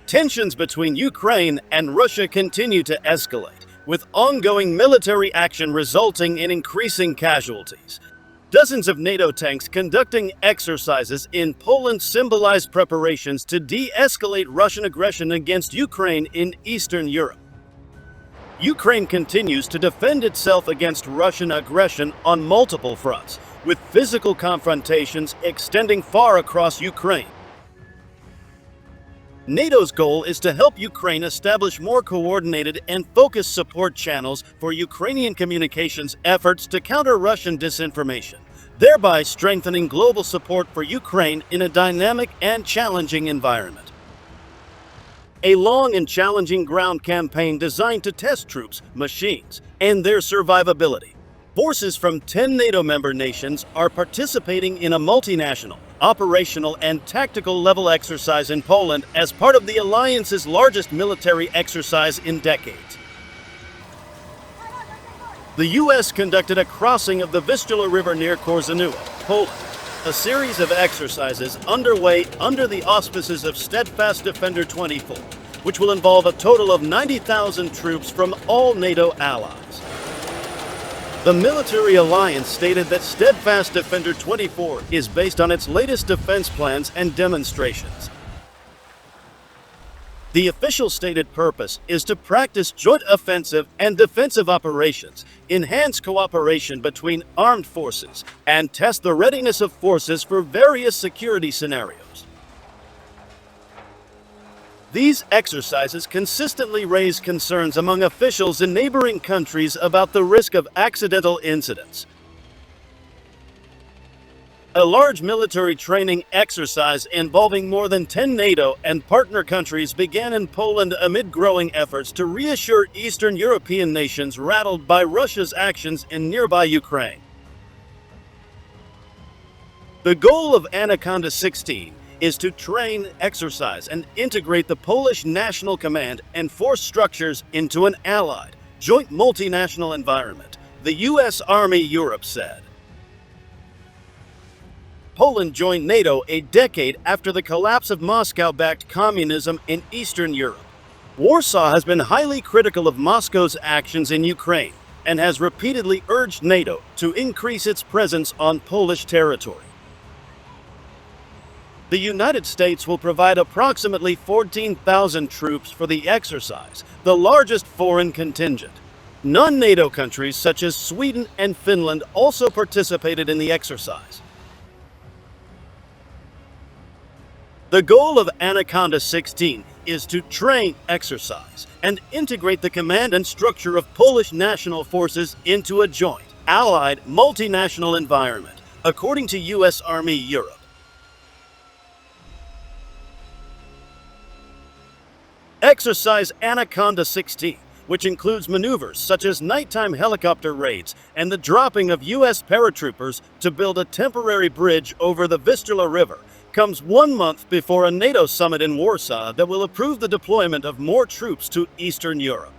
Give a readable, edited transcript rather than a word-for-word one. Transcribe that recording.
Tensions between Ukraine and Russia continue to escalate, with ongoing military action resulting in increasing casualties. Dozens of NATO tanks conducting exercises in Poland symbolize preparations to de-escalate Russian aggression against Ukraine in Eastern Europe. Ukraine continues to defend itself against Russian aggression on multiple fronts, with physical confrontations extending far across Ukraine. NATO's goal is to help Ukraine establish more coordinated and focused support channels for Ukrainian communications efforts to counter Russian disinformation, thereby strengthening global support for Ukraine in a dynamic and challenging environment. A long and challenging ground campaign designed to test troops, machines, and their survivability. Forces from 10 NATO member nations are participating in a multinational, operational and tactical level exercise in Poland as part of the alliance's largest military exercise in decades. The U.S. conducted a crossing of the Vistula River near Korzeniówka, Poland, a series of exercises underway under the auspices of Steadfast Defender 24, which will involve a total of 90,000 troops from all NATO allies. The military alliance stated that Steadfast Defender 24 is based on its latest defense plans and demonstrations. The official stated purpose is to practice joint offensive and defensive operations, enhance cooperation between armed forces, and test the readiness of forces for various security scenarios. These exercises consistently raise concerns among officials in neighboring countries about the risk of accidental incidents. A large military training exercise involving more than 10 NATO and partner countries began in Poland amid growing efforts to reassure Eastern European nations rattled by Russia's actions in nearby Ukraine. The goal of Anaconda 16 is to train, exercise, and integrate the Polish National Command and force structures into an allied, joint multinational environment, the U.S. Army Europe said. Poland joined NATO a decade after the collapse of Moscow-backed communism in Eastern Europe. Warsaw has been highly critical of Moscow's actions in Ukraine and has repeatedly urged NATO to increase its presence on Polish territory. The United States will provide approximately 14,000 troops for the exercise, the largest foreign contingent. Non-NATO countries such as Sweden and Finland also participated in the exercise. The goal of Anaconda 16 is to train, exercise, and integrate the command and structure of Polish national forces into a joint, allied, multinational environment, according to U.S. Army Europe. Exercise Anaconda 16, which includes maneuvers such as nighttime helicopter raids and the dropping of U.S. paratroopers to build a temporary bridge over the Vistula River, comes 1 month before a NATO summit in Warsaw that will approve the deployment of more troops to Eastern Europe.